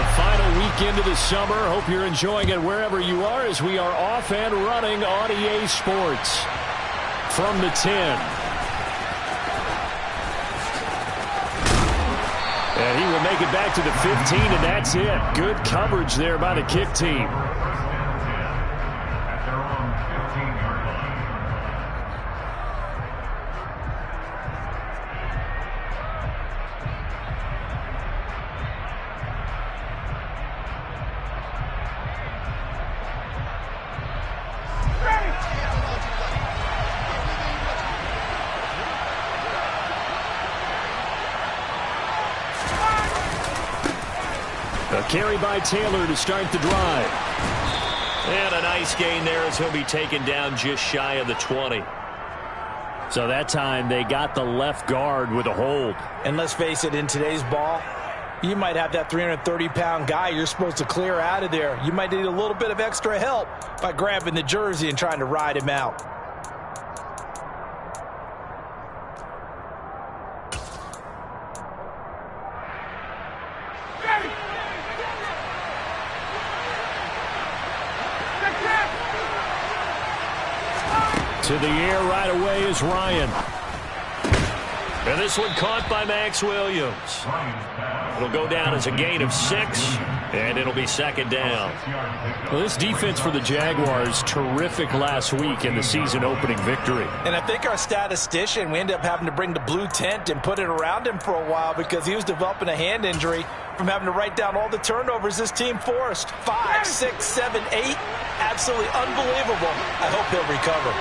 The final weekend of the summer. Hope you're enjoying it wherever you are as we are off and running on EA Sports. From the 10. And he will make it back to the 15, and that's it. Good coverage there by the kick team. A carry by Taylor to start the drive. And a nice gain there as he'll be taken down just shy of the 20. So that time they got the left guard with a hold. And let's face it, in today's ball, you might have that 330-pound guy you're supposed to clear out of there. You might need a little bit of extra help by grabbing the jersey and trying to ride him out. To the air right away is Ryan. And this one caught by Max Williams. It'll go down as a gain of 6, and it'll be second down. Well, this defense for the Jaguars, terrific last week in the season opening victory. And I think our statistician, we ended up having to bring the blue tent and put it around him for a while because he was developing a hand injury from having to write down all the turnovers this team forced. 5, 6, 7, 8. Absolutely unbelievable. I hope he'll recover.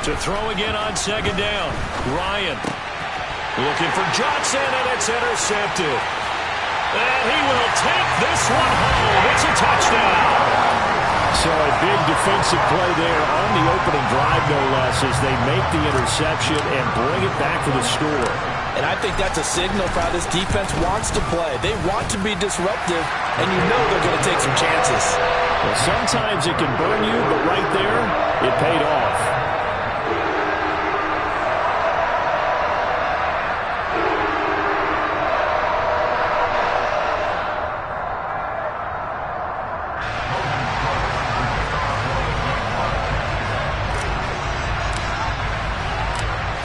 To throw again on second down. Ryan looking for Johnson, and it's intercepted. And he will take this one home. It's a touchdown. So a big defensive play there on the opening drive, no less, as they make the interception and bring it back for the score. And I think that's a signal for how this defense wants to play. They want to be disruptive, and you know they're going to take some chances. Well, sometimes it can burn you, but right there, it paid off.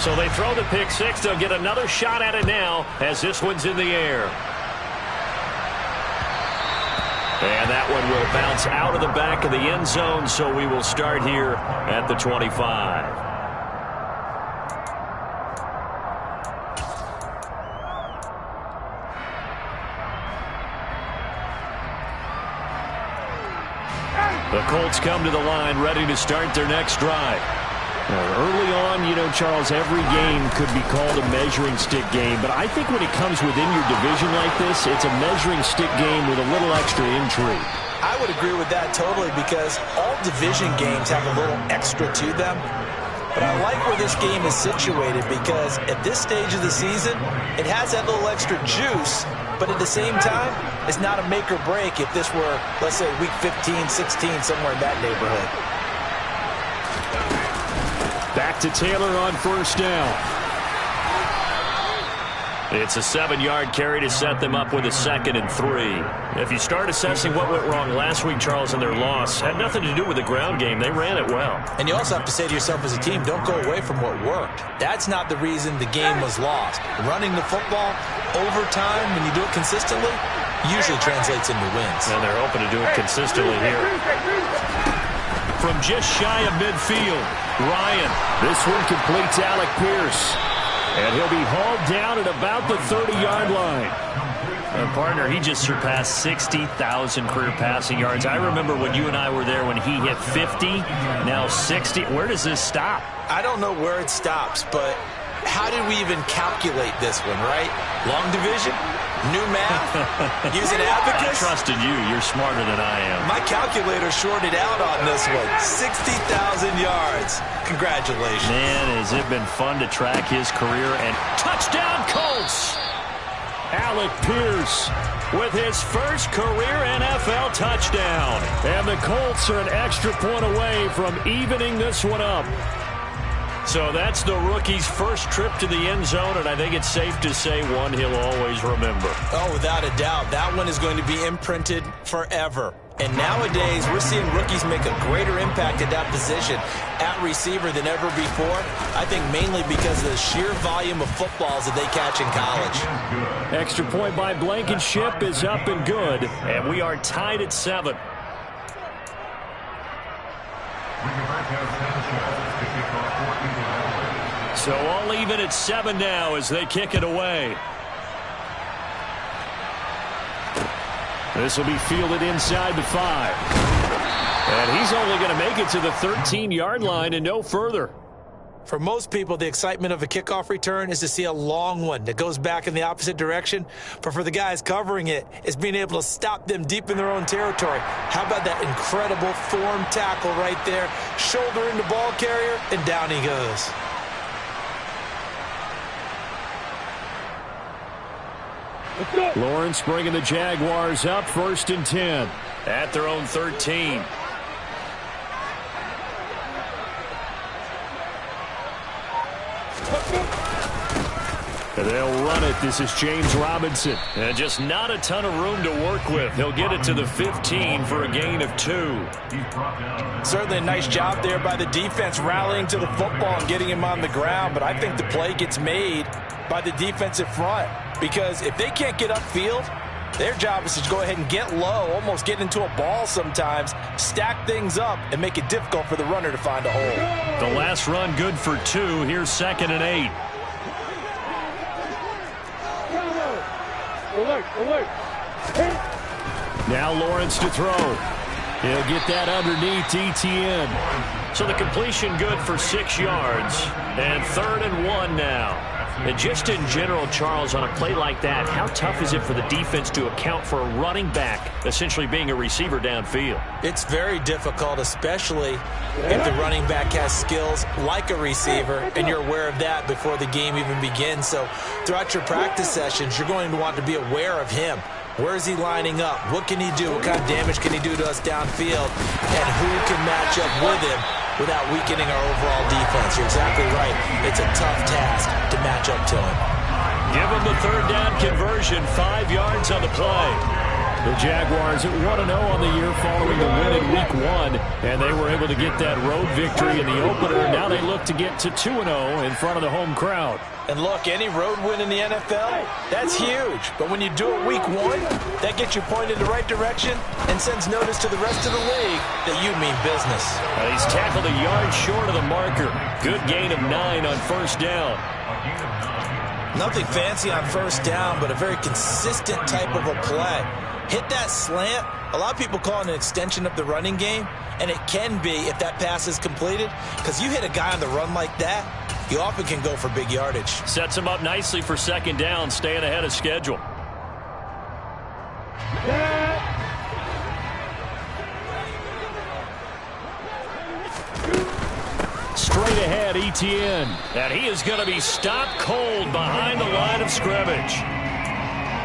So they throw the pick six. They'll get another shot at it now as this one's in the air. And that one will bounce out of the back of the end zone, so we will start here at the 25. The Colts come to the line ready to start their next drive. Early on, you know, Charles, every game could be called a measuring stick game. But I think when it comes within your division like this, it's a measuring stick game with a little extra intrigue. I would agree with that totally because all division games have a little extra to them. But I like where this game is situated because at this stage of the season, it has that little extra juice. But at the same time, it's not a make or break if this were, let's say, week 15, 16, somewhere in that neighborhood. Back to Taylor on first down. It's a 7-yard carry to set them up with a 2nd and 3. If you start assessing what went wrong last week, Charles, in their loss, had nothing to do with the ground game. They ran it well. And you also have to say to yourself as a team, don't go away from what worked. That's not the reason the game was lost. Running the football overtime, when you do it consistently, usually translates into wins. And they're hoping to do it consistently here. From just shy of midfield, Ryan. This one completes Alec Pierce. And he'll be hauled down at about the 30-yard line. Partner, he just surpassed 60,000 career passing yards. I remember when you and I were there when he hit 50, now 60. Where does this stop? I don't know where it stops, but how did we even calculate this one, right? Long division? New math? Use an abacus? I trusted you. You're smarter than I am. My calculator shorted out on this one. 60,000 yards. Congratulations. Man, has it been fun to track his career. And touchdown, Colts! Alec Pierce with his first career NFL touchdown. And the Colts are an extra point away from evening this one up. So that's the rookie's first trip to the end zone, and I think it's safe to say one he'll always remember. Oh, without a doubt. That one is going to be imprinted forever. And nowadays, we're seeing rookies make a greater impact at that position at receiver than ever before. I think mainly because of the sheer volume of footballs that they catch in college. Extra point by Blankenship is up and good. And we are tied at 7. So all even at 7 now as they kick it away. This will be fielded inside the 5. And he's only going to make it to the 13-yard line and no further. For most people, the excitement of a kickoff return is to see a long one that goes back in the opposite direction. But for the guys covering it, it's being able to stop them deep in their own territory. How about that incredible form tackle right there? Shoulder in the ball carrier, and down he goes. Lawrence bringing the Jaguars up, 1st and 10. At their own 13. They'll run it. This is James Robinson. And just not a ton of room to work with. He'll get it to the 15 for a gain of 2. Certainly a nice job there by the defense rallying to the football and getting him on the ground. But I think the play gets made by the defensive front. Because if they can't get upfield, their job is to go ahead and get low, almost get into a ball sometimes, stack things up, and make it difficult for the runner to find a hole. The last run good for 2. Here's 2nd and 8. Now Lawrence to throw. He'll get that underneath ETN. So the completion good for 6 yards. And 3rd and 1 now. And just in general, Charles, on a play like that, how tough is it for the defense to account for a running back essentially being a receiver downfield? It's very difficult, especially if the running back has skills like a receiver, and you're aware of that before the game even begins. So throughout your practice sessions, you're going to want to be aware of him. Where is he lining up? What can he do? What kind of damage can he do to us downfield? And who can match up with him without weakening our overall defense? You're exactly right. It's a tough task to match up to him. Give him the 3rd down conversion, 5 yards on the play. The Jaguars at 1-0 on the year following the win in Week 1, and they were able to get that road victory in the opener. Now they look to get to 2-0 in front of the home crowd. And look, any road win in the NFL, that's huge. But when you do it Week 1, that gets you pointed in the right direction and sends notice to the rest of the league that you mean business. He's tackled a yard short of the marker. Good gain of 9 on 1st down. Nothing fancy on 1st down, but a very consistent type of a play. Hit that slant. A lot of people call it an extension of the running game, and it can be if that pass is completed, because you hit a guy on the run like that, you often can go for big yardage. Sets him up nicely for 2nd down, staying ahead of schedule. Straight ahead, ETN. And he is going to be stopped cold behind the line of scrimmage.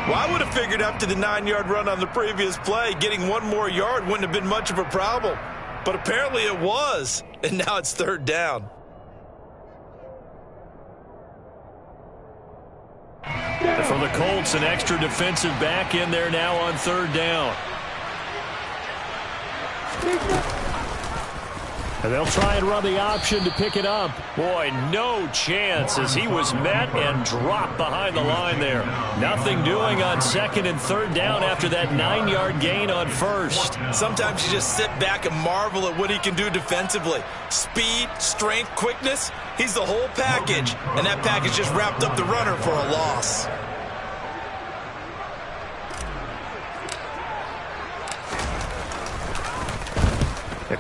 Well, I would have figured after the 9-yard run on the previous play, getting 1 more yard wouldn't have been much of a problem. But apparently it was, and now it's 3rd down. And for the Colts, an extra defensive back in there now on 3rd down. And they'll try and run the option to pick it up. Boy, no chance as he was met and dropped behind the line there. Nothing doing on 2nd and 3rd down after that 9-yard gain on 1st. Sometimes you just sit back and marvel at what he can do defensively. Speed, strength, quickness, he's the whole package. And that package just wrapped up the runner for a loss.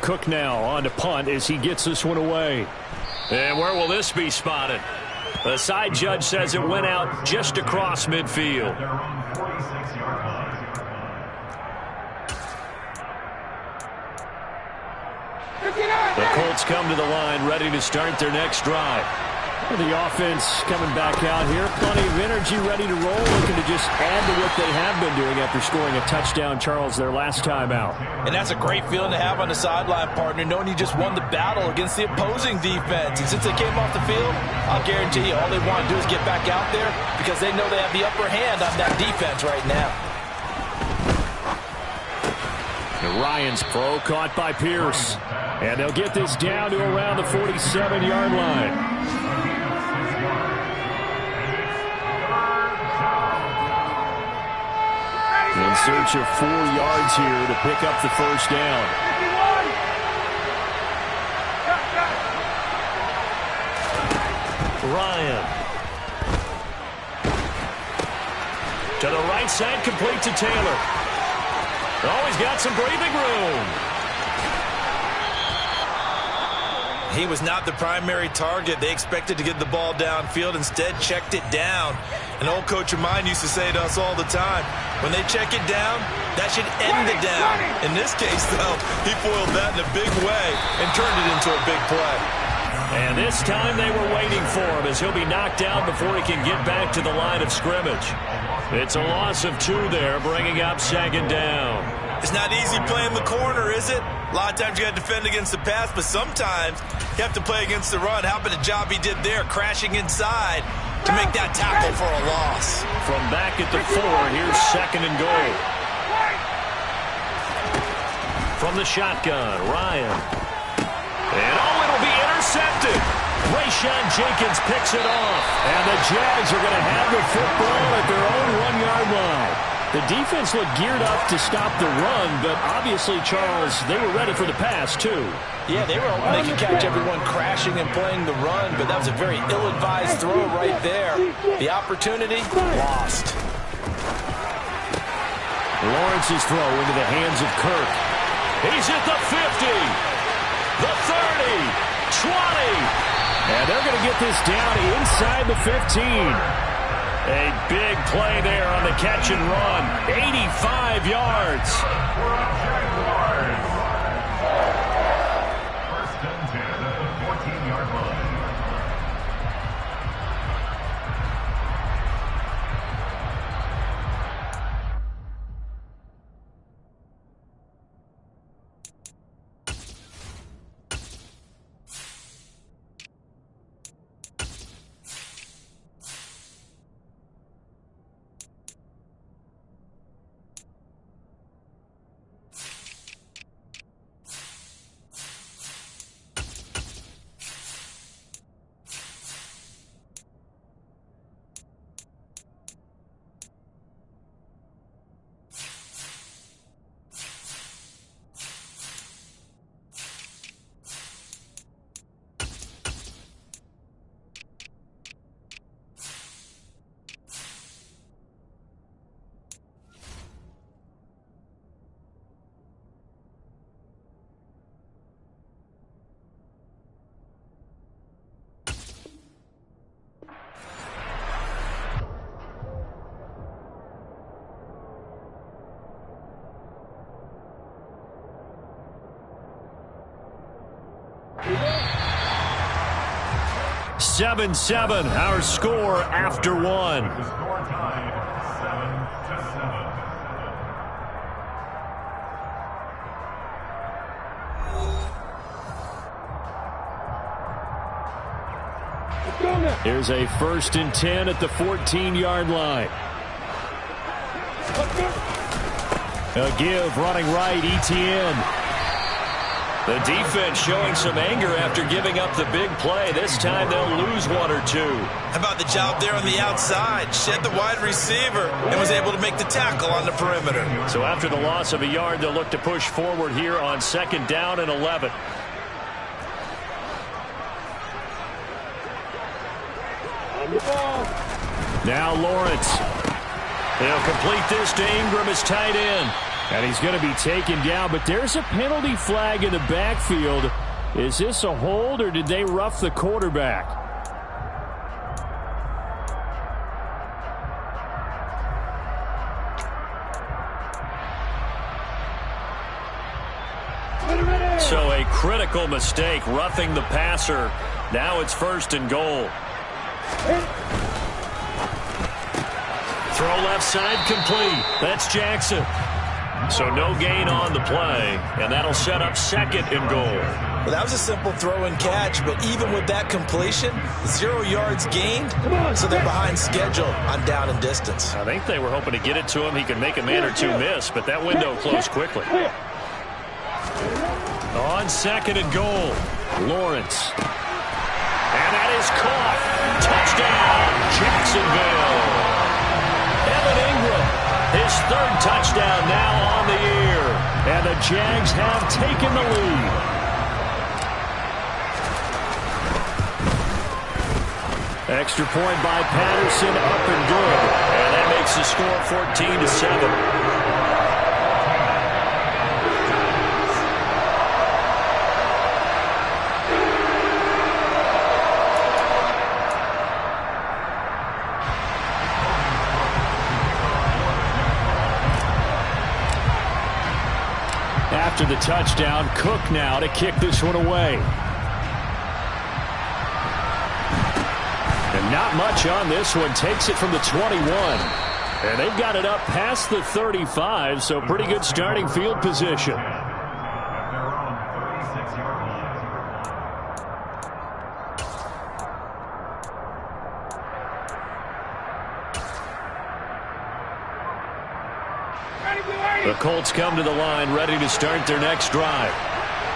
Cook now on to punt as he gets this one away. And where will this be spotted? The side judge says it went out just across midfield. The Colts come to the line ready to start their next drive. The offense coming back out here. Plenty of energy, ready to roll, looking to just add to what they have been doing after scoring a touchdown, Charles, their last time out. And that's a great feeling to have on the sideline, partner, knowing you just won the battle against the opposing defense. And since they came off the field, I'll guarantee you all they want to do is get back out there because they know they have the upper hand on that defense right now. And Ryan's throw caught by Pierce. And they'll get this down to around the 47-yard line. In search of 4 yards here to pick up the first down. Ryan. To the right side, complete to Taylor. Always got some breathing room. He was not the primary target. They expected to get the ball downfield. Instead, checked it down. An old coach of mine used to say to us all the time, when they check it down, that should end the down. In this case, though, he foiled that in a big way and turned it into a big play. And this time they were waiting for him as he'll be knocked down before he can get back to the line of scrimmage. It's a loss of 2 there, bringing up 2nd down. It's not easy playing the corner, is it? A lot of times you got to defend against the pass, but sometimes you have to play against the run. How about the job he did there, crashing inside to make that tackle for a loss? From back at the 4, here's 2nd and goal. From the shotgun, Ryan. And it'll be intercepted. Rayshawn Jenkins picks it off. And the Jags are going to have the football at their own 1-yard line. The defense looked geared up to stop the run, but obviously, Charles, they were ready for the pass, too. Yeah, they were hoping they could catch everyone crashing and playing the run, but that was a very ill-advised throw right there. The opportunity, lost. Lawrence's throw into the hands of Kirk. He's at the 50, the 30, 20. And they're going to get this down inside the 15. A big play there on the catch and run. 85 yards. First and 10 at the 14-yard line. Seven, our score after 1. The score tied 7-7. Here's a 1st and 10 at the 14-yard line. A give running right, Etienne. The defense showing some anger after giving up the big play. This time they'll lose 1 or 2. How about the job there on the outside? Shed the wide receiver and was able to make the tackle on the perimeter. So after the loss of a yard, they'll look to push forward here on 2nd down and 11. Now Lawrence. They'll complete this to Ingram as tight end. And he's going to be taken down, but there's a penalty flag in the backfield. Is this a hold, or did they rough the quarterback? So a critical mistake, roughing the passer. Now it's 1st and goal. Throw left side complete. That's Jackson. So no gain on the play, and that'll set up 2nd and goal. Well, that was a simple throw and catch, but even with that completion, 0 yards gained, so they're behind schedule on down and distance. I think they were hoping to get it to him. He could make a man or two miss, but that window closed quickly. On 2nd and goal, Lawrence. And that is caught. Touchdown, Jacksonville. Evan Ingram, his 3rd touchdown now on the year. And the Jags have taken the lead. Extra point by Patterson, up and good. And that makes the score 14-7. After the touchdown, Cook now to kick this one away. And not much on this one. Takes it from the 21. And they've got it up past the 35, so pretty good starting field position. The Colts come to the line ready to start their next drive.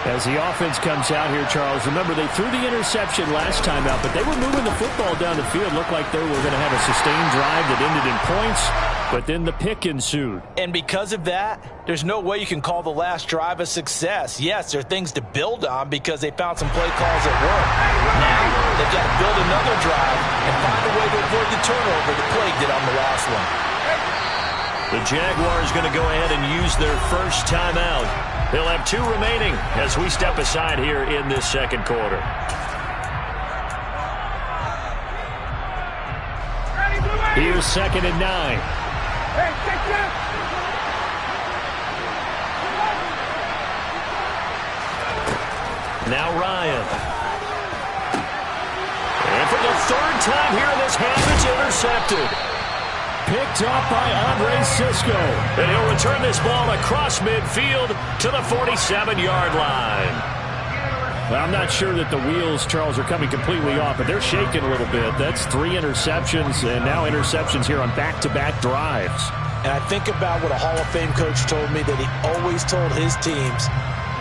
As the offense comes out here, Charles, remember they threw the interception last time out, but they were moving the football down the field. Looked like they were going to have a sustained drive that ended in points, but then the pick ensued. And because of that, there's no way you can call the last drive a success. Yes, there are things to build on because they found some play calls that work. Now, they've got to build another drive and find a way to avoid the turnover that plagued it on the last one. The Jaguars going to go ahead and use their first timeout. They'll have 2 remaining as we step aside here in this 2nd quarter. Here's 2nd and 9. Now Ryan. And for the 3rd time here in this half, it's intercepted. Picked off by Andre Cisco. And he'll return this ball across midfield to the 47-yard line. Well, I'm not sure that the wheels, Charles, are coming completely off, but they're shaking a little bit. That's 3 interceptions, and now interceptions here on back-to-back drives. And I think about what a Hall of Fame coach told me that he always told his teams,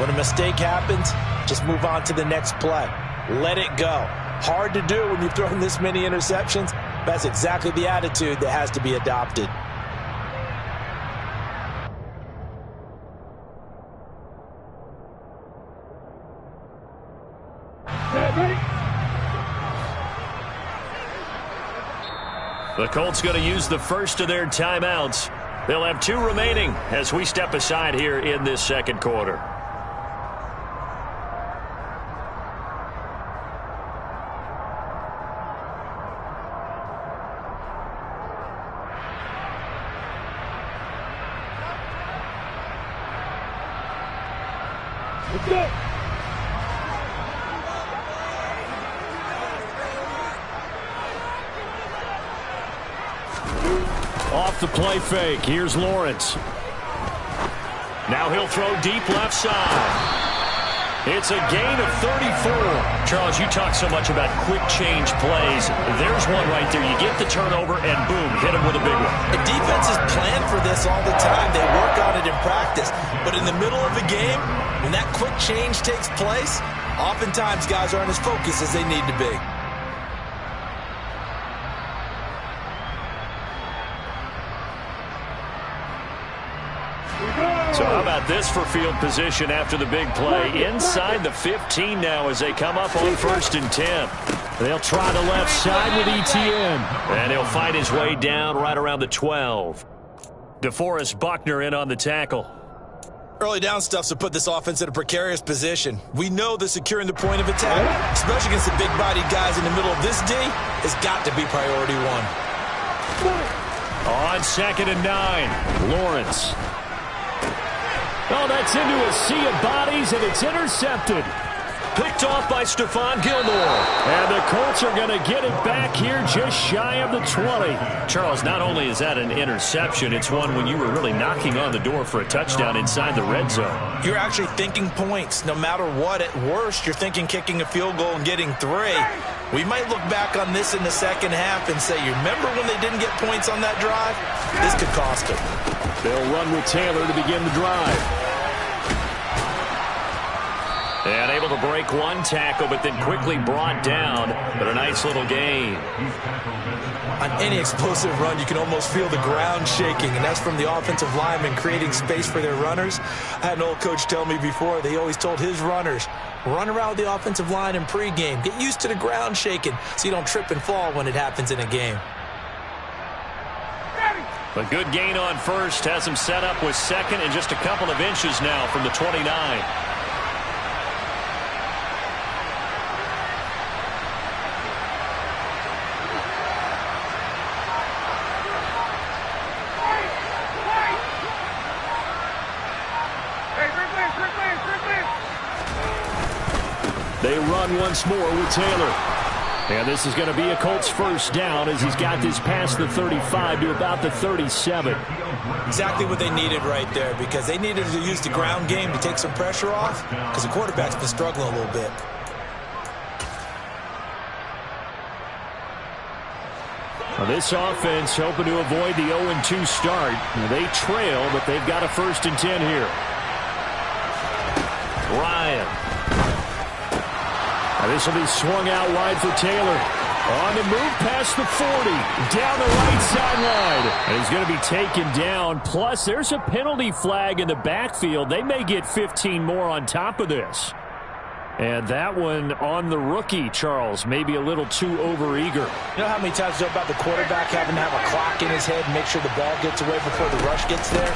when a mistake happens, just move on to the next play. Let it go. Hard to do when you've thrown this many interceptions. That's exactly the attitude that has to be adopted. The Colts going to use the first of their timeouts. They'll have 2 remaining as we step aside here in this 2nd quarter. Let's go. Off the play fake. Here's Lawrence. Now he'll throw deep left side. It's a gain of 34. Charles, you talk so much about quick change plays. There's one right there. You get the turnover and boom, hit him with a big one. And defenses plan for this all the time. They work on it in practice. But in the middle of the game, when that quick change takes place, oftentimes guys aren't as focused as they need to be. So how about this for field position after the big play? Inside the 15 now as they come up on 1st and 10. They'll try the left side with ETN. And he'll find his way down right around the 12. DeForest Buckner in on the tackle. Early down stuff's to put this offense in a precarious position. We know that securing the point of attack, especially against the big-bodied guys in the middle of this D, has got to be priority 1. On 2nd and 9, Lawrence. Oh, that's into a sea of bodies, and it's intercepted. Picked off by Stephon Gilmore. And the Colts are going to get it back here just shy of the 20. Charles, not only is that an interception, it's one when you were really knocking on the door for a touchdown inside the red zone. You're actually thinking points. No matter what, at worst, you're thinking kicking a field goal and getting 3. We might look back on this in the second half and say, you remember when they didn't get points on that drive? This could cost them. They'll run with Taylor to begin the drive. And able to break one tackle, but then quickly brought down. But a nice little gain. On any explosive run, you can almost feel the ground shaking, and that's from the offensive linemen creating space for their runners. I had an old coach tell me before, they always told his runners, run around the offensive line in pregame. Get used to the ground shaking so you don't trip and fall when it happens in a game. A good gain on first. Has him set up with second and just a couple of inches now from the 29. They run once more with Taylor. And this is going to be a Colts first down as he's got this past the 35 to about the 37. Exactly what they needed right there, because they needed to use the ground game to take some pressure off, because the quarterback's been struggling a little bit. Well, this offense hoping to avoid the 0-2 start. They trail, but they've got a 1st and 10 here. Ryan. Now this will be swung out wide for Taylor. On the move past the 40. Down the right sideline. And he's going to be taken down. Plus, there's a penalty flag in the backfield. They may get 15 more on top of this. And that one on the rookie, Charles, maybe a little too overeager. You know how many times you know about the quarterback having to have a clock in his head and make sure the ball gets away before the rush gets there?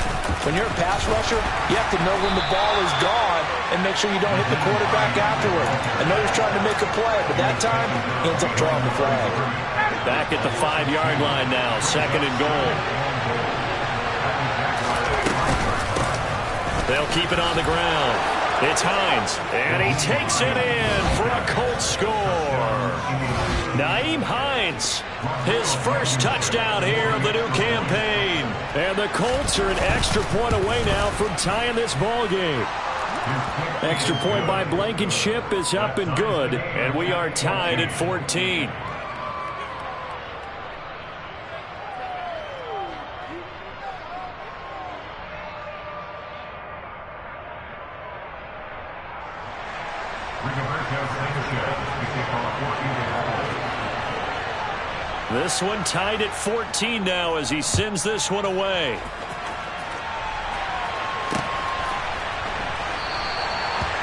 When you're a pass rusher, you have to know when the ball is gone and make sure you don't hit the quarterback afterward. I know he's trying to make a play, but that time he ends up drawing the flag. Back at the 5-yard line now, 2nd and goal. They'll keep it on the ground. It's Hines, and he takes it in for a Colts score. Nyheim Hines, his first touchdown here of the new campaign. And the Colts are an extra point away now from tying this ball game. Extra point by Blankenship is up and good. And we are tied at 14. This one tied at 14 now as he sends this one away.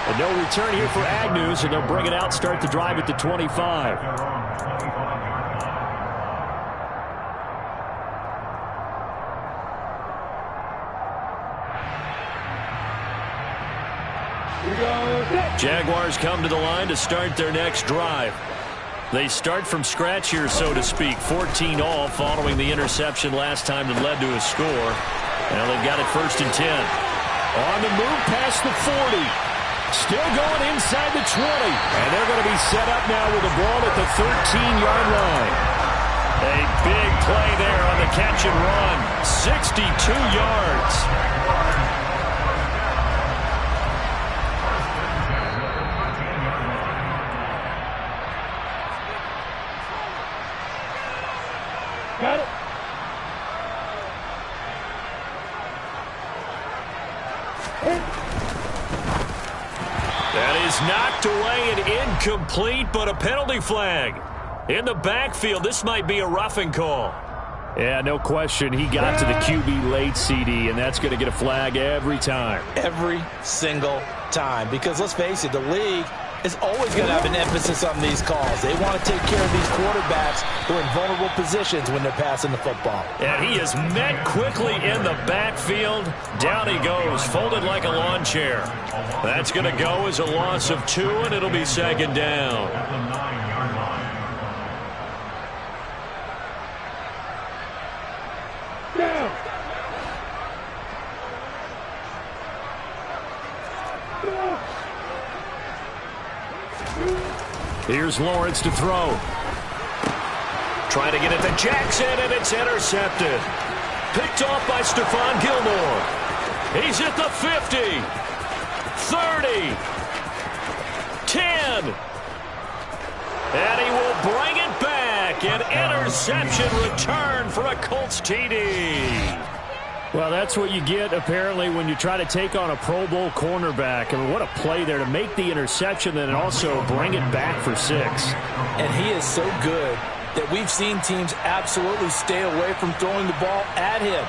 And no return here for Agnew, so they'll bring it out, start the drive at the 25. Jaguars come to the line to start their next drive. They start from scratch here, so to speak. 14 all following the interception last time that led to a score. Now they've got it 1st and 10. On the move past the 40. Still going inside the 20. And they're going to be set up now with the ball at the 13-yard line. A big play there on the catch and run. 62 yards. Got it. That is knocked away and incomplete, but a penalty flag. In the backfield, this might be a roughing call. Yeah, no question. He got to the QB late, CD, and that's going to get a flag every time. Every single time. Because let's face it, the league is always going to have an emphasis on these calls. They want to take care of these quarterbacks who are in vulnerable positions when they're passing the football. And he is met quickly in the backfield. Down he goes, folded like a lawn chair. That's going to go as a loss of 2, and it'll be 2nd down. Here's Lawrence to throw. Trying to get it to Jackson, and it's intercepted. Picked off by Stephon Gilmore. He's at the 50, 30, 10. And he will bring it back. An interception return for a Colts TD. Well, that's what you get, apparently, when you try to take on a Pro Bowl cornerback. I mean, what a play there to make the interception and also bring it back for 6. And he is so good that we've seen teams absolutely stay away from throwing the ball at him.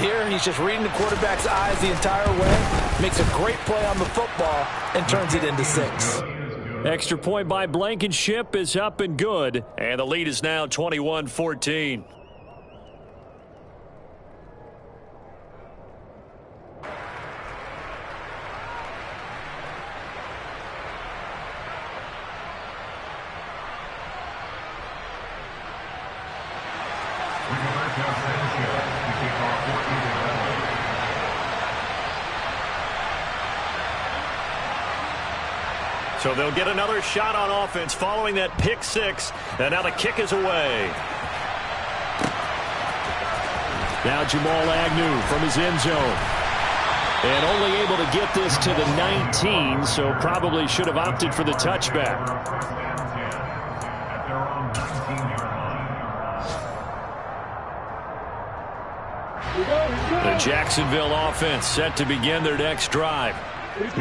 Here, he's just reading the quarterback's eyes the entire way, makes a great play on the football, and turns it into 6. Extra point by Blankenship is up and good. And the lead is now 21-14. So they'll get another shot on offense following that pick 6. And now the kick is away. Now Jamal Agnew from his end zone. And only able to get this to the 19, so probably should have opted for the touchback. The Jacksonville offense set to begin their next drive.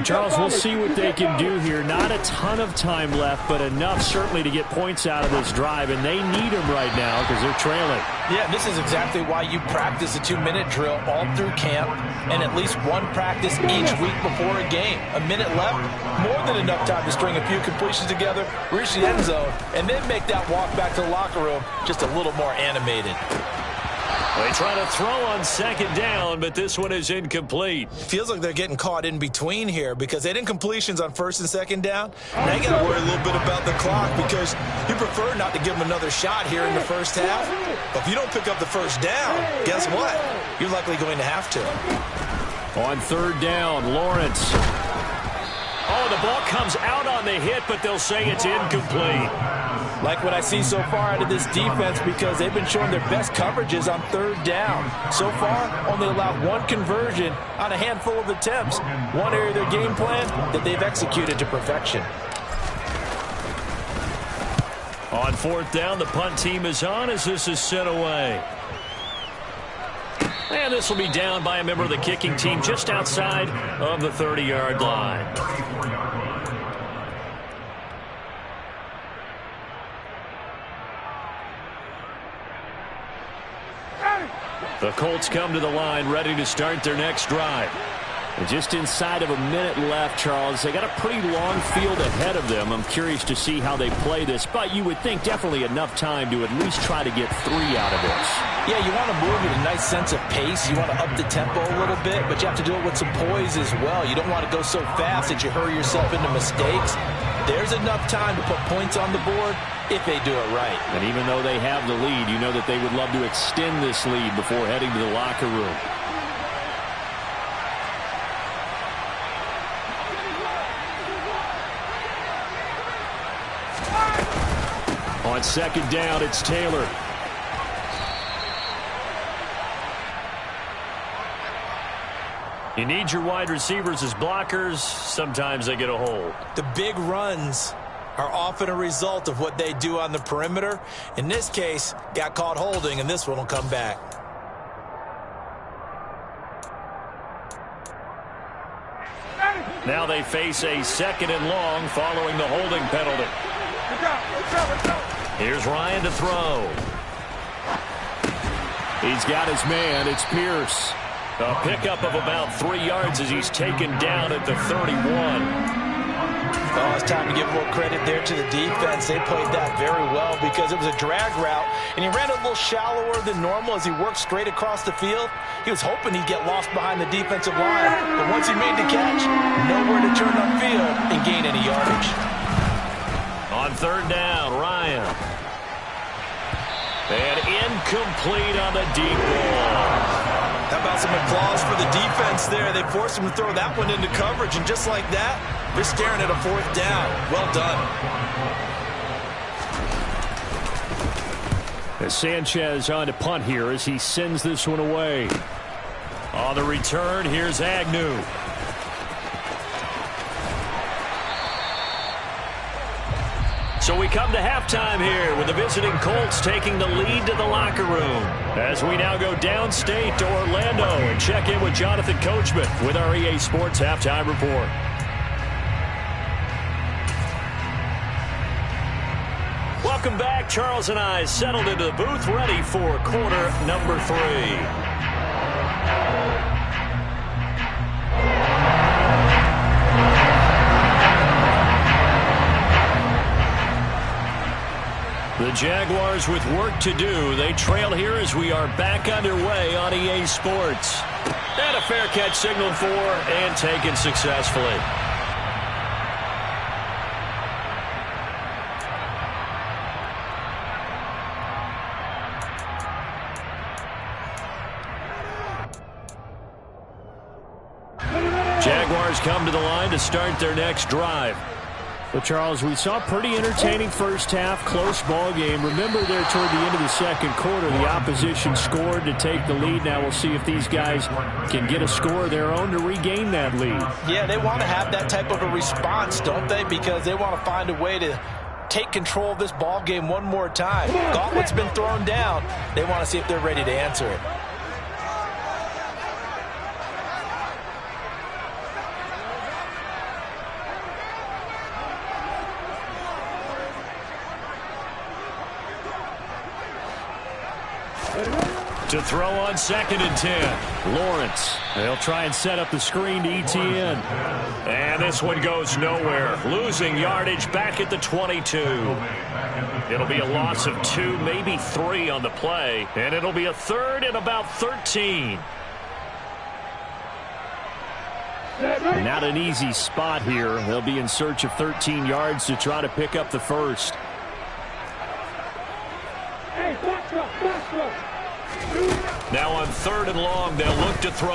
Charles, we'll see what they can do here. Not a ton of time left, but enough certainly to get points out of this drive, and they need them right now because they're trailing. Yeah, this is exactly why you practice a 2-minute drill all through camp and at least one practice each week before a game. A minute left, more than enough time to string a few completions together, reach the end zone, and then make that walk back to the locker room just a little more animated. They try to throw on second down, but this one is incomplete. Feels like they're getting caught in between here because they didn't completions on first and second down. Now you got to worry a little bit about the clock because you prefer not to give them another shot here in the first half. But if you don't pick up the first down, guess what? You're likely going to have to. On third down, Lawrence. Oh, the ball comes out on the hit, but they'll say it's incomplete. Like what I see so far out of this defense because they've been showing their best coverages on third down. So far, only allowed one conversion on a handful of attempts. One area of their game plan that they've executed to perfection. On fourth down, the punt team is on as this is sent away. And this will be down by a member of the kicking team just outside of the 30-yard line. The Colts come to the line ready to start their next drive. And just inside of a minute left, Charles. They got a pretty long field ahead of them. I'm curious to see how they play this, but you would think definitely enough time to at least try to get 3 out of this. Yeah, you want to move at a nice sense of pace. You want to up the tempo a little bit, but you have to do it with some poise as well. You don't want to go so fast that you hurry yourself into mistakes. There's enough time to put points on the board if they do it right. And even though they have the lead, you know that they would love to extend this lead before heading to the locker room. On second down, it's Taylor. You need your wide receivers as blockers. Sometimes they get a hold. The big runs are often a result of what they do on the perimeter. In this case, got caught holding, and this one will come back. Now they face a second and long following the holding penalty. Here's Ryan to throw. He's got his man. It's Pierce. A pickup of about 3 yards as he's taken down at the 31. Oh, it's time to give a little credit there to the defense. They played that very well because it was a drag route, and he ran a little shallower than normal as he worked straight across the field. He was hoping he'd get lost behind the defensive line, but once he made the catch, nowhere to turn upfield and gain any yardage. On third down, Ryan. And incomplete on the deep ball. How about some applause for the defense there? They forced him to throw that one into coverage, and just like that, they're staring at a fourth down. Well done. As Sanchez on to punt here as he sends this one away. On the return, here's Agnew. So we come to halftime here with the visiting Colts taking the lead to the locker room. As we now go downstate to Orlando and check in with Jonathan Coachman with our EA Sports Halftime Report. Welcome back. Charles and I settled into the booth ready for quarter number 3. The Jaguars with work to do. They trail here as we are back underway on EA Sports. And a fair catch signaled for and taken successfully. Jaguars come to the line to start their next drive. Well, Charles, we saw a pretty entertaining first half, close ball game. Remember there toward the end of the second quarter, the opposition scored to take the lead. Now we'll see if these guys can get a score of their own to regain that lead. Yeah, they want to have that type of a response, don't they? Because they want to find a way to take control of this ball game one more time. Gauntlet's been thrown down. They want to see if they're ready to answer it. To throw on 2nd and 10. Lawrence. They'll try and set up the screen to ETN. And this one goes nowhere. Losing yardage back at the 22. It'll be a loss of 2, maybe 3 on the play. And it'll be a 3rd and about 13. Not an easy spot here. They'll be in search of 13 yards to try to pick up the first. Now on 3rd and long, they'll look to throw.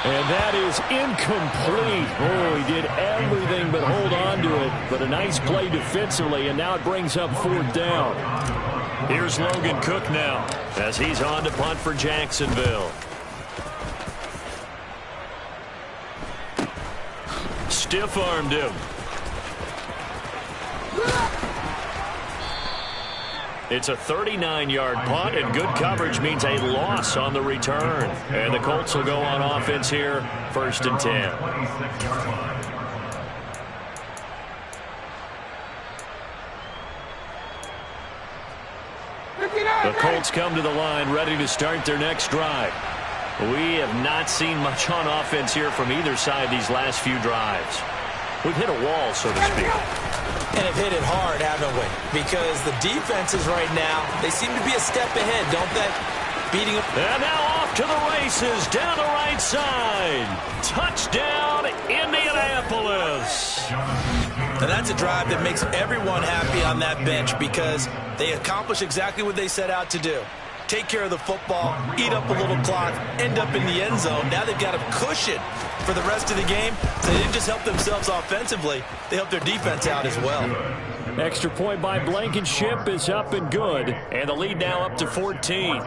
And that is incomplete. Oh, he did everything but hold on to it. But a nice play defensively, and now it brings up 4th down. Here's Logan Cook now as he's on to punt for Jacksonville. Stiff-armed him. It's a 39-yard punt, and good coverage means a loss on the return. And the Colts will go on offense here, 1st and 10. The Colts come to the line ready to start their next drive. We have not seen much on offense here from either side these last few drives. We've hit a wall, so to speak. And have hit it hard, haven't we? Because the defenses right now, they seem to be a step ahead, don't they? Beating them. And now off to the races down the right side. Touchdown, Indianapolis. And that's a drive that makes everyone happy on that bench because they accomplish exactly what they set out to do. Take care of the football, eat up a little clock, end up in the end zone. Now they've got a cushion for the rest of the game. So they didn't just help themselves offensively, they helped their defense out as well. Extra point by Blankenship is up and good. And the lead now up to 14.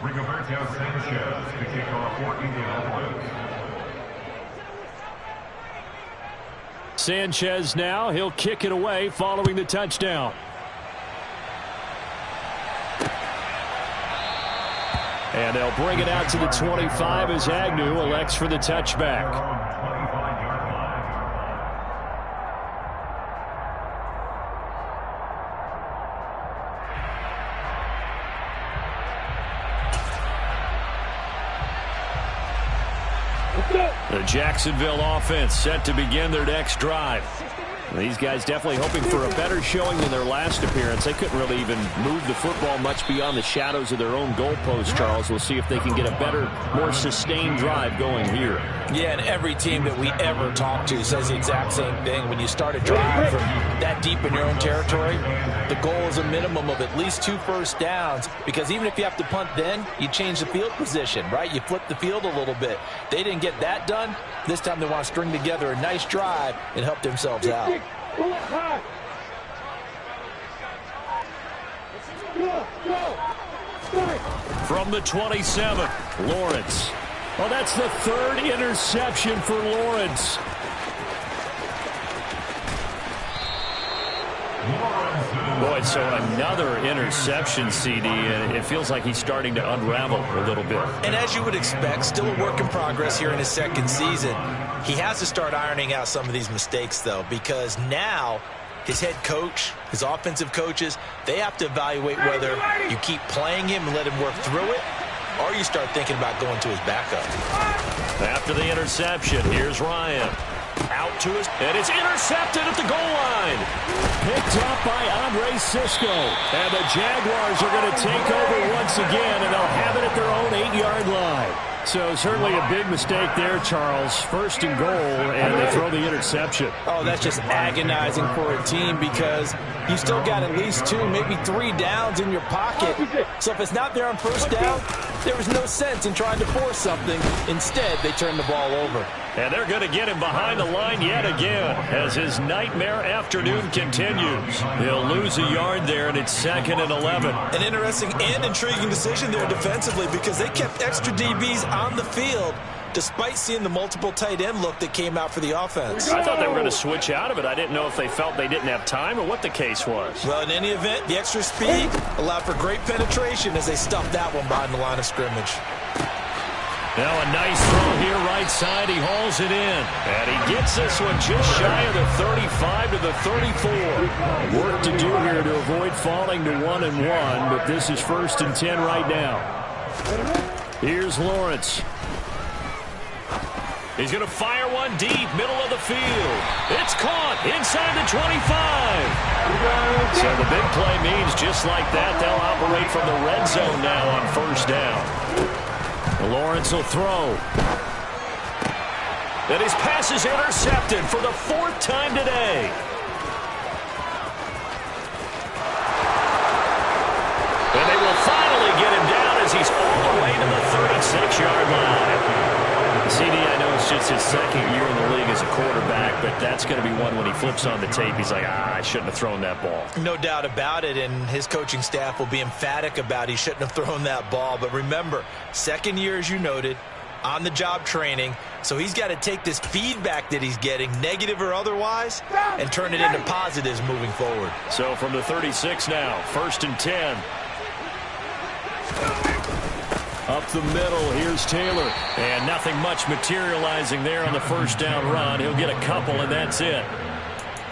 Rigoberto Sanchez to kick off for Indianapolis. Sanchez now, he'll kick it away following the touchdown. And they'll bring it out to the 25 as Agnew elects for the touchback. The Jacksonville offense set to begin their next drive. These guys definitely hoping for a better showing than their last appearance. They couldn't really even move the football much beyond the shadows of their own goalpost, Charles. We'll see if they can get a better, more sustained drive going here. Yeah, and every team that we ever talk to says the exact same thing. When you start a drive from that deep in your own territory, the goal is a minimum of at least 2 first downs, because even if you have to punt then, you change the field position, right? You flip the field a little bit. They didn't get that done. This time they want to string together a nice drive and help themselves out. From the 27, Lawrence. Oh, that's the 3rd interception for Lawrence. Boy, so another interception, CD, and it feels like he's starting to unravel a little bit. And as you would expect, still a work in progress here in his 2nd season. He has to start ironing out some of these mistakes, though, because now his head coach, his offensive coaches, they have to evaluate whether you keep playing him and let him work through it, or you start thinking about going to his backup. After the interception, here's Ryan. Out to his, and it's intercepted at the goal line. Picked up by Andre Sisco. And the Jaguars are going to take over once again, and they'll have it at their own 8-yard line. So certainly a big mistake there, Charles. 1st and goal, and they throw the interception. Oh, that's just agonizing for a team, because you still got at least 2, maybe 3 downs in your pocket. So if it's not there on 1st down, there was no sense in trying to force something. Instead, they turn the ball over. And they're going to get him behind the line yet again as his nightmare afternoon continues. He'll lose a yard there, and it's 2nd and 11. An interesting and intriguing decision there defensively, because they kept extra DBs on the field despite seeing the multiple tight end look that came out for the offense. I thought they were going to switch out of it. I didn't know if they felt they didn't have time or what the case was. Well, in any event, the extra speed allowed for great penetration as they stuffed that one behind the line of scrimmage. Now a nice throw here right side. He hauls it in. And he gets this one just shy of the 35 to the 34. Work to do here to avoid falling to 1-1, but this is 1st and 10 right now. Here's Lawrence. He's going to fire one deep, middle of the field. It's caught inside the 25. So the big play means just like that, they'll operate from the red zone now on 1st down. Lawrence will throw. And his pass is intercepted for the 4th time today. And they will finally get him down as he's all the way to the 36-yard line. CD, I know it's just his 2nd year in the league as a quarterback, but that's going to be one when he flips on the tape, he's like, I shouldn't have thrown that ball. No doubt about it, and his coaching staff will be emphatic about he shouldn't have thrown that ball. But remember, 2nd year, as you noted, on-the-job training, so he's got to take this feedback that he's getting, negative or otherwise, and turn it into positives moving forward. So from the 36 now, 1st and 10. Up the middle, here's Taylor. And nothing much materializing there on the 1st down run. He'll get a couple, and that's it.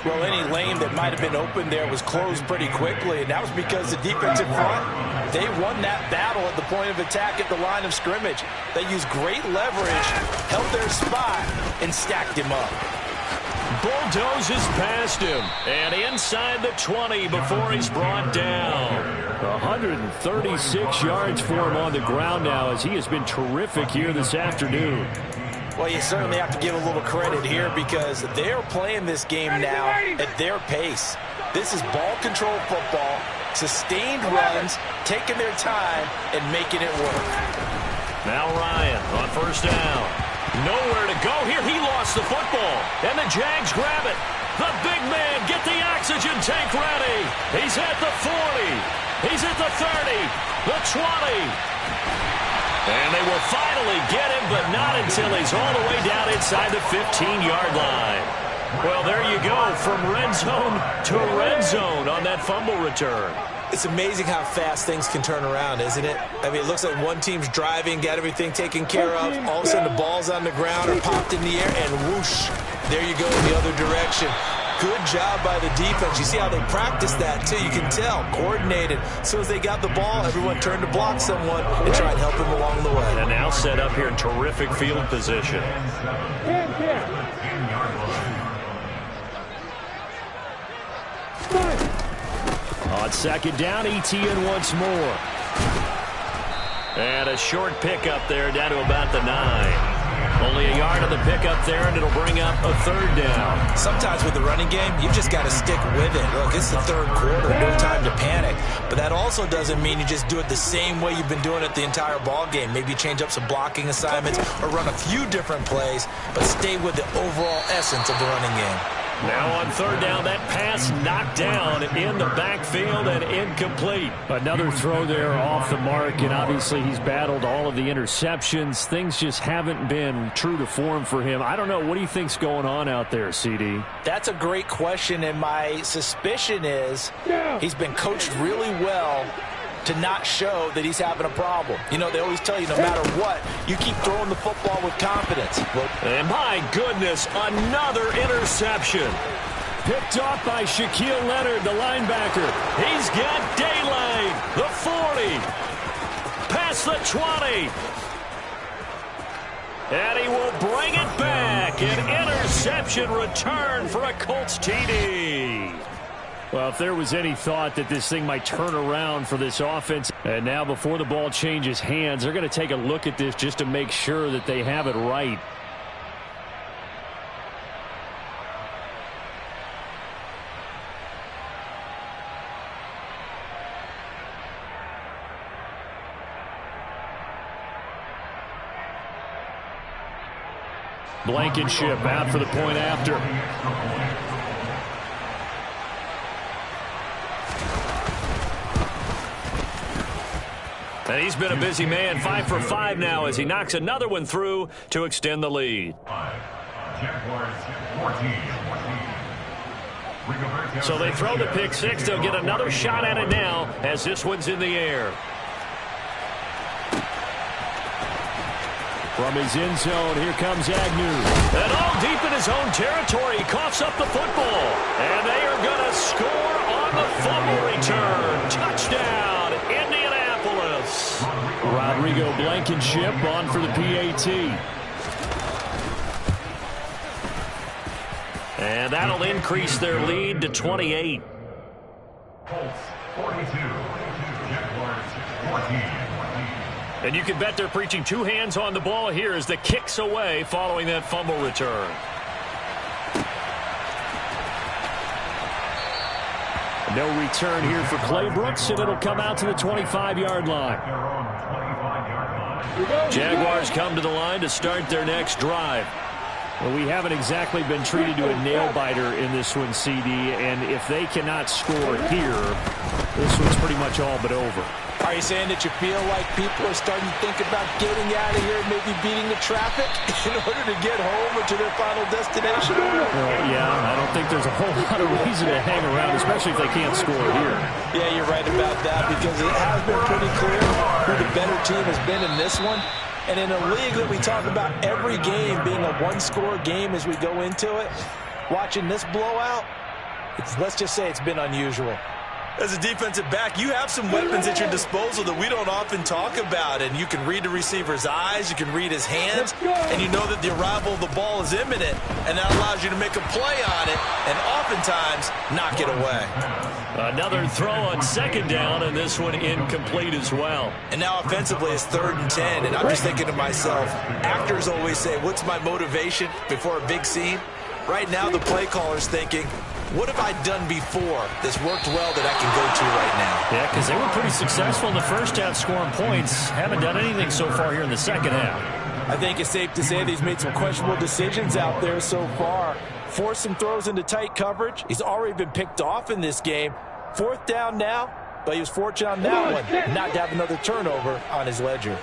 Well, any lane that might have been open there was closed pretty quickly, and that was because the defensive front, they won that battle at the point of attack at the line of scrimmage. They used great leverage, held their spot, and stacked him up. Bulldozes past him, and inside the 20 before he's brought down. 136 yards for him on the ground now, as he has been terrific here this afternoon. Well, you certainly have to give a little credit here, because they're playing this game now at their pace. This is ball control football, sustained runs, taking their time, and making it work. Now Ryan on 1st down. Nowhere to go here. He lost the football, and the Jags grab it. The big man, get the oxygen tank ready. He's at the 40. He's at the 30, the 20. And they will finally get him, but not until he's all the way down inside the 15-yard line. Well, there you go, from red zone to red zone on that fumble return. It's amazing how fast things can turn around, isn't it? I mean, it looks like one team's driving, got everything taken care of. All of a sudden, the ball's on the ground or popped in the air, and whoosh, there you go in the other direction. Good job by the defense. You see how they practice that, too. You can tell, coordinated. As soon as they got the ball, everyone turned to block someone and try and help him along the way. And now set up here in terrific field position. On second down, ETN once more. And a short pickup there down to about the 9. Only a yard on the pickup there, and it'll bring up a third down. Sometimes with the running game, you just got to stick with it. Look, it's the third quarter, no time to panic. But that also doesn't mean you just do it the same way you've been doing it the entire ball game. Maybe change up some blocking assignments or run a few different plays, but stay with the overall essence of the running game. Now on third down, that pass knocked down in the backfield and incomplete. Another throw there off the mark, and obviously he's battled all of the interceptions. Things just haven't been true to form for him. I don't know. What do you think's going on out there, CD? That's a great question, and my suspicion is he's been coached really well to not show that he's having a problem. You know, they always tell you no matter what, you keep throwing the football with confidence. And my goodness, another interception. Picked off by Shaquille Leonard, the linebacker. He's got daylight. The 40. Past the 20. And he will bring it back. An interception return for a Colts TD. Well, if there was any thought that this thing might turn around for this offense, and now before the ball changes hands, they're going to take a look at this just to make sure that they have it right. Blankenship out for the point after. And he's been a busy man, 5 for 5 now as he knocks another one through to extend the lead. So they throw the pick six. They'll get another shot at it now as this one's in the air. From his end zone, here comes Agnew. And all deep in his own territory, he coughs up the football. And they are going to score on the fumble return. Touchdown, Indianapolis. Rodrigo Blankenship on for the PAT. And that'll increase their lead to 28. Colts 42, Jaguars 14. And you can bet they're preaching two hands on the ball here as the kicks away following that fumble return. No return here for Clay Brooks, and it'll come out to the 25-yard line. Jaguars come to the line to start their next drive. Well, we haven't exactly been treated to a nail-biter in this one, CD, and if they cannot score here, this one's pretty much all but over. Are you saying that you feel like people are starting to think about getting out of here, maybe beating the traffic in order to get home or to their final destination? Well, yeah, I don't think there's a whole lot of reason to hang around, especially if they can't score here. Yeah, you're right about that because it has been pretty clear who the better team has been in this one. And in a league that we talk about every game being a one-score game as we go into it, watching this blowout, let's just say it's been unusual. As a defensive back, you have some weapons at your disposal that we don't often talk about. And you can read the receiver's eyes, you can read his hands, and you know that the arrival of the ball is imminent. And that allows you to make a play on it and oftentimes knock it away. Another throw on second down, and this one incomplete as well. And now offensively it's 3rd and 10. And I'm just thinking to myself, actors always say, what's my motivation before a big scene? Right now the play caller's thinking, what have I done before that's worked well that I can go to right now? Yeah, because they were pretty successful in the first half scoring points. Haven't done anything so far here in the second half. I think it's safe to say that he's made some questionable decisions out there so far. Forced some throws into tight coverage. He's already been picked off in this game. 4th down now, but he was fortunate on that one not to have another turnover on his ledger.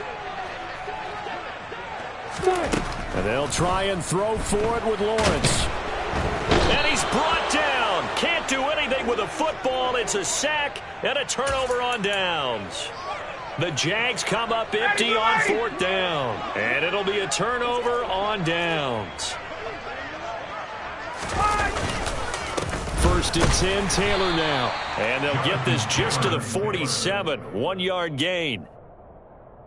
And they'll try and throw for it with Lawrence. And he's brought down. Can't do anything with a football. It's a sack and a turnover on downs. The Jags come up empty on 4th down. And it'll be a turnover on downs. 1st and 10, Taylor now. And they'll get this just to the 47. 1-yard gain.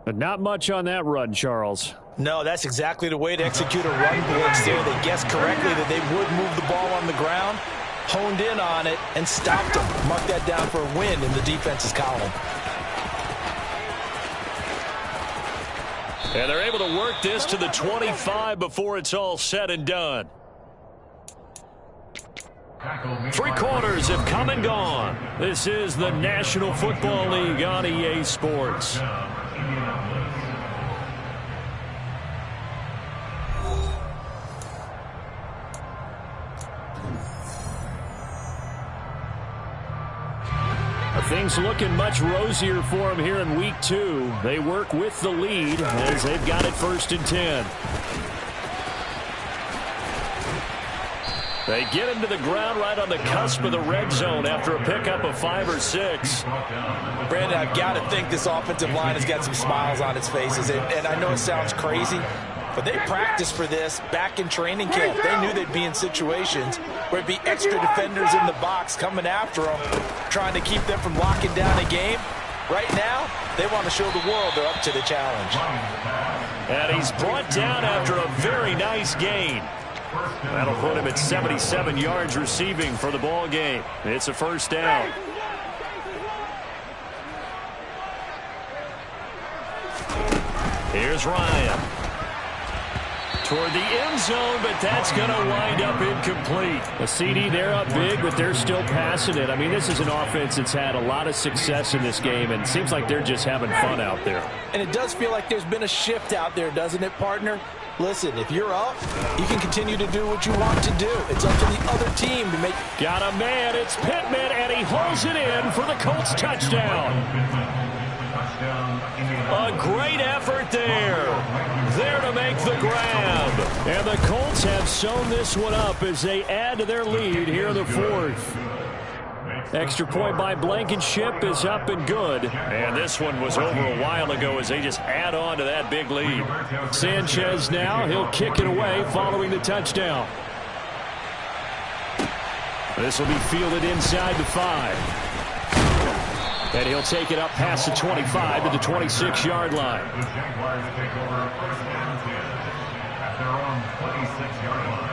But not much on that run, Charles. No, that's exactly the way to execute a run blitz there. They guessed correctly that they would move the ball on the ground. honed in on it and stopped him. Mark that down for a win in the defense's column. And they're able to work this to the 25 before it's all said and done. 3 quarters have come and gone. This is the National Football League on EA Sports. Things looking much rosier for them here in week 2. They work with the lead as they've got it 1st and 10. They get him to the ground right on the cusp of the red zone after a pickup of 5 or 6. Brandon, I've got to think this offensive line has got some smiles on its faces. And I know it sounds crazy, but they practiced for this back in training camp. They knew they'd be in situations where it'd be extra defenders in the box coming after them, trying to keep them from locking down a game. Right now, they want to show the world they're up to the challenge. And he's brought down after a very nice gain. That'll put him at 77 yards receiving for the ball game. It's a 1st down. Here's Ryan. Toward the end zone, but that's going to wind up incomplete. A CD, they're up big, but they're still passing it. I mean, this is an offense that's had a lot of success in this game, and it seems like they're just having fun out there. And it does feel like there's been a shift out there, doesn't it, partner? Listen, if you're up, you can continue to do what you want to do. It's up to the other team to make... Got a man, it's Pittman, and he holds it in for the Colts touchdown. A great effort there. There to make the grab. And the Colts have sewn this one up as they add to their lead here in the 4th. Extra point by Blankenship is up and good. And this one was over a while ago as they just add on to that big lead. Sanchez now, he'll kick it away following the touchdown. This will be fielded inside the 5. And he'll take it up past the 25 to the 26-yard line. The Jaguars take over 1st and 10 at their own 26-yard line.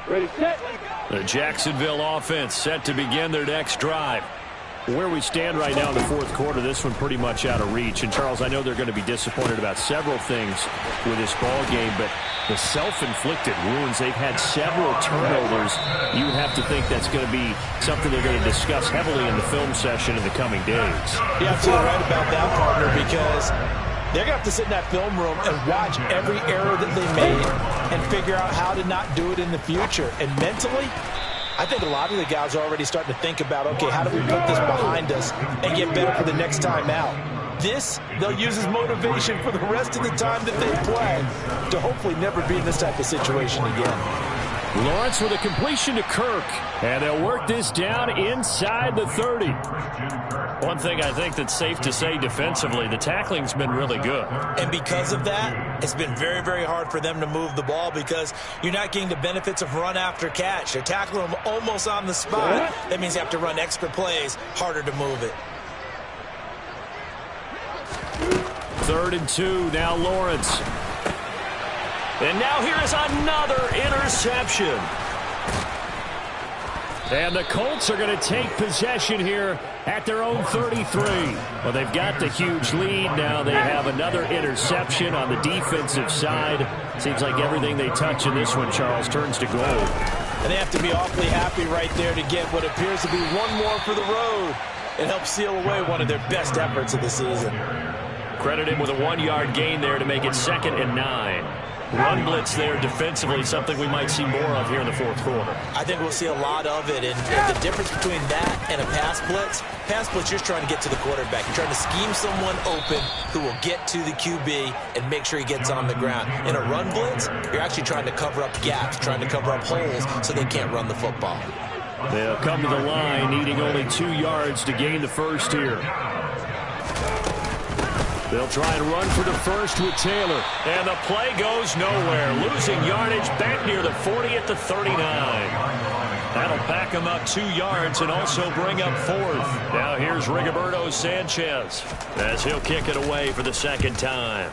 Ready, set. The Jacksonville offense set to begin their next drive. Where we stand right now in the 4th quarter, this one pretty much out of reach. And, Charles, I know they're going to be disappointed about several things with this ball game, but the self-inflicted wounds, they've had several turnovers. You would have to think that's going to be something they're going to discuss heavily in the film session in the coming days. You're absolutely right about that, partner, because they're going to have to sit in that film room and watch every error that they made and figure out how to not do it in the future. And mentally, I think a lot of the guys are already starting to think about, okay, how do we put this behind us and get better for the next time out? This, they'll use as motivation for the rest of the time that they play to hopefully never be in this type of situation again. Lawrence with a completion to Kirk, and they'll work this down inside the 30. One thing I think that's safe to say defensively, the tackling's been really good. And because of that, it's been very, very hard for them to move the ball because you're not getting the benefits of run after catch. They're tackling them almost on the spot. That means you have to run extra plays, harder to move it. 3rd and 2, now Lawrence. And now here is another interception. And the Colts are going to take possession here at their own 33. Well, they've got the huge lead. Now they have another interception on the defensive side. Seems like everything they touch in this one, Charles, turns to gold. And they have to be awfully happy right there to get what appears to be one more for the road. It helps seal away one of their best efforts of the season. Credit him with a 1-yard gain there to make it 2nd and 9. Run blitz there defensively, something we might see more of here in the 4th quarter. I think we'll see a lot of it, and the difference between that and a pass blitz, you're trying to get to the quarterback. You're trying to scheme someone open who will get to the QB and make sure he gets on the ground. In a run blitz, you're actually trying to cover up gaps, trying to cover up holes so they can't run the football. They'll come to the line, needing only 2 yards to gain the first here. They'll try and run for the first with Taylor. And the play goes nowhere. Losing yardage back near the 40 at the 39. That'll back him up 2 yards and also bring up 4th. Now here's Rigoberto Sanchez as he'll kick it away for the second time.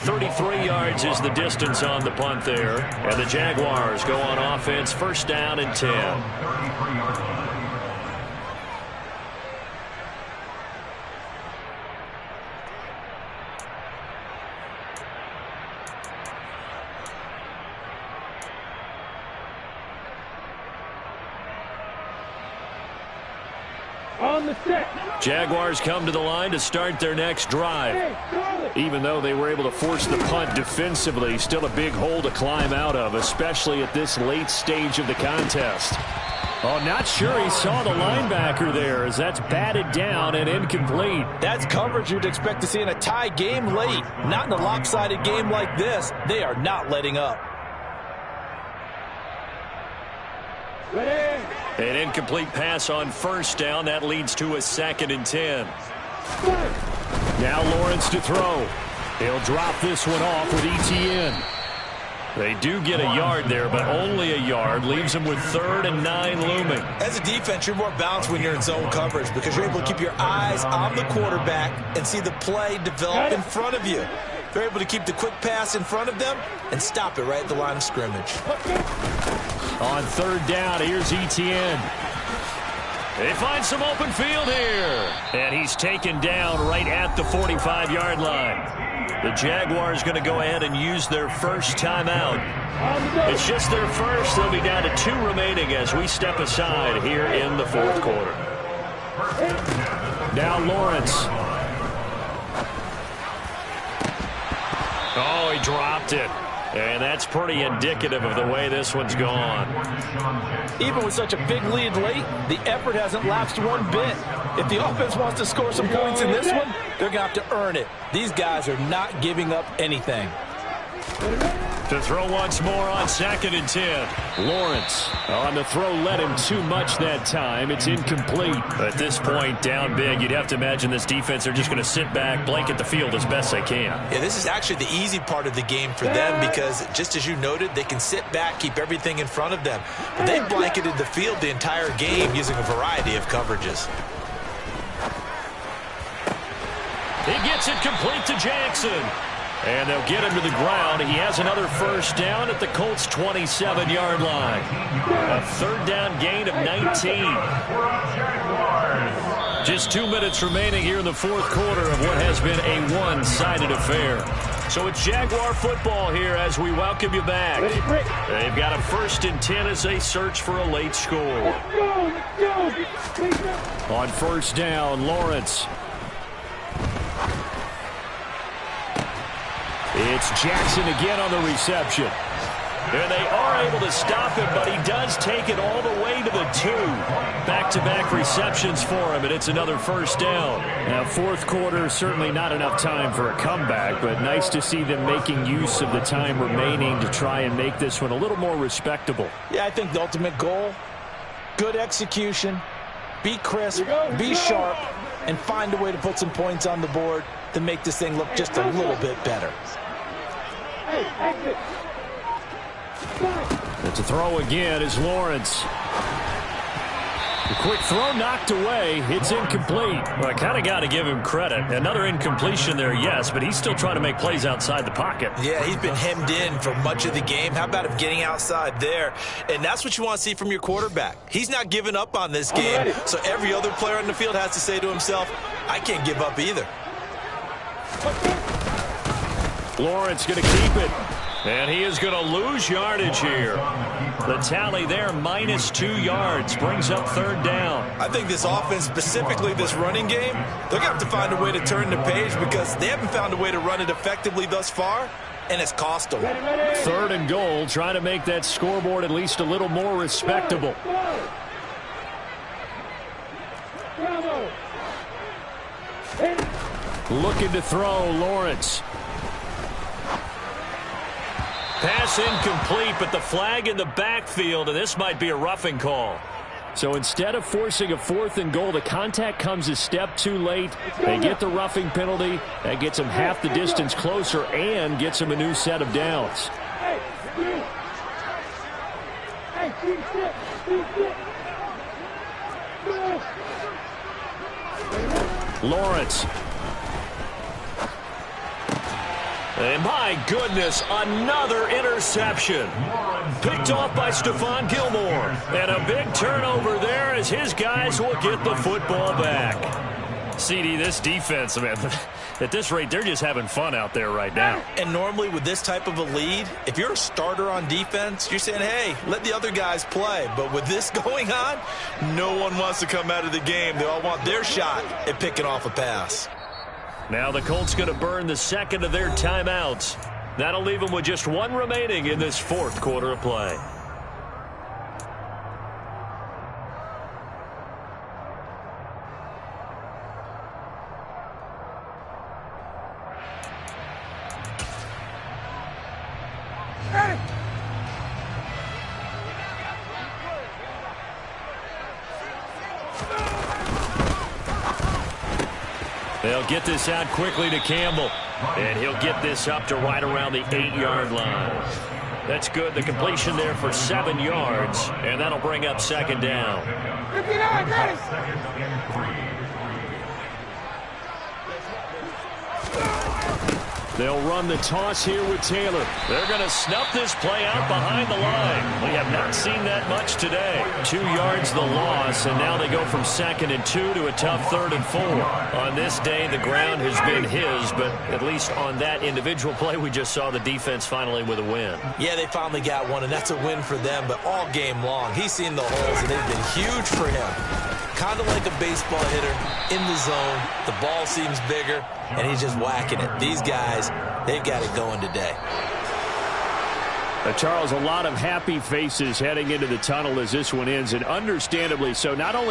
.33 yards is the distance on the punt there. And the Jaguars go on offense, first down and 10. On the set. Jaguars come to the line to start their next drive. Even though they were able to force the punt defensively, still a big hole to climb out of, especially at this late stage of the contest. Oh, not sure he saw the linebacker there as that's batted down and incomplete. That's coverage you'd expect to see in a tie game late. Not in a lopsided game like this. They are not letting up. Ready. An incomplete pass on first down. That leads to a 2nd and 10. Now Lawrence to throw. He'll drop this one off with ETN. They do get a yard there, but only a yard. Leaves them with 3rd and 9 looming. As a defense, you're more balanced when you're in zone coverage because you're able to keep your eyes on the quarterback and see the play develop in front of you. They're able to keep the quick pass in front of them and stop it right at the line of scrimmage. On 3rd down, here's ETN. They find some open field here. And he's taken down right at the 45-yard line. The Jaguars going to go ahead and use their first timeout. It's just their first. They'll be down to 2 remaining as we step aside here in the 4th quarter. Now Lawrence. Oh, he dropped it. And that's pretty indicative of the way this one's gone. Even with such a big lead late, the effort hasn't lapsed one bit. If the offense wants to score some points in this one, they're going to have to earn it. These guys are not giving up anything. To throw once more on 2nd and 10. Lawrence on the throw led him too much that time. It's incomplete. At this point, down big, you'd have to imagine this defense are just going to sit back, blanket the field as best they can. Yeah, this is actually the easy part of the game for them because, just as you noted, they can sit back, keep everything in front of them. But they've blanketed the field the entire game using a variety of coverages. He gets it complete to Jackson. And they'll get him to the ground. He has another first down at the Colts' 27-yard line. A 3rd down gain of 19. Just 2 minutes remaining here in the 4th quarter of what has been a one-sided affair. So it's Jaguar football here as we welcome you back. They've got a 1st and 10 as they search for a late score. On 1st down, Lawrence. It's Jackson again on the reception. And they are able to stop him, but he does take it all the way to the 2. Back-to-back receptions for him, and it's another 1st down. Now, 4th quarter, certainly not enough time for a comeback, but nice to see them making use of the time remaining to try and make this one a little more respectable. Yeah, I think the ultimate goal, good execution, be crisp, be sharp, and find a way to put some points on the board to make this thing look just a little bit better. And to throw again is Lawrence. The quick throw knocked away. It's incomplete. Well, I kind of got to give him credit. Another incompletion there, yes, but he's still trying to make plays outside the pocket. Yeah, he's been hemmed in for much of the game. How about him getting outside there? And that's what you want to see from your quarterback. He's not giving up on this game, so every other player on the field has to say to himself, I can't give up either. Lawrence going to keep it. And he is going to lose yardage here. The tally there, -2 yards, brings up 3rd down. I think this offense, specifically this running game, they're going to have to find a way to turn the page because they haven't found a way to run it effectively thus far, and it's cost them. 3rd and goal, trying to make that scoreboard at least a little more respectable. Looking to throw, Lawrence. Pass incomplete, but the flag in the backfield, and this might be a roughing call. So instead of forcing a 4th and goal, the contact comes a step too late. They get the roughing penalty. That gets them half the distance closer and gets them a new set of downs. Lawrence. And my goodness, another interception. Picked off by Stephon Gilmore. And a big turnover there as his guys will get the football back. CD, this defense, man, at this rate, they're just having fun out there right now. And normally with this type of a lead, if you're a starter on defense, you're saying, hey, let the other guys play. But with this going on, no one wants to come out of the game. They all want their shot at picking off a pass. Now the Colts going to burn the second of their timeouts. That'll leave them with just one remaining in this 4th quarter of play. They'll get this out quickly to Campbell. And he'll get this up to right around the 8-yard line. That's good. The completion there for 7 yards. And that'll bring up 2nd down. 59, got it. Second and 3. They'll run the toss here with Taylor. They're going to snuff this play out behind the line. We have not seen that much today. 2 yards the loss, and now they go from 2nd and 2 to a tough 3rd and 4. On this day, the ground has been his, but at least on that individual play, we just saw the defense finally with a win. Yeah, they finally got one, and that's a win for them, but all game long, he's seen the holes, and they've been huge for him. Kind of like a baseball hitter in the zone. The ball seems bigger, and he's just whacking it. These guys, they've got it going today. Charles, a lot of happy faces heading into the tunnel as this one ends, and understandably so. Not only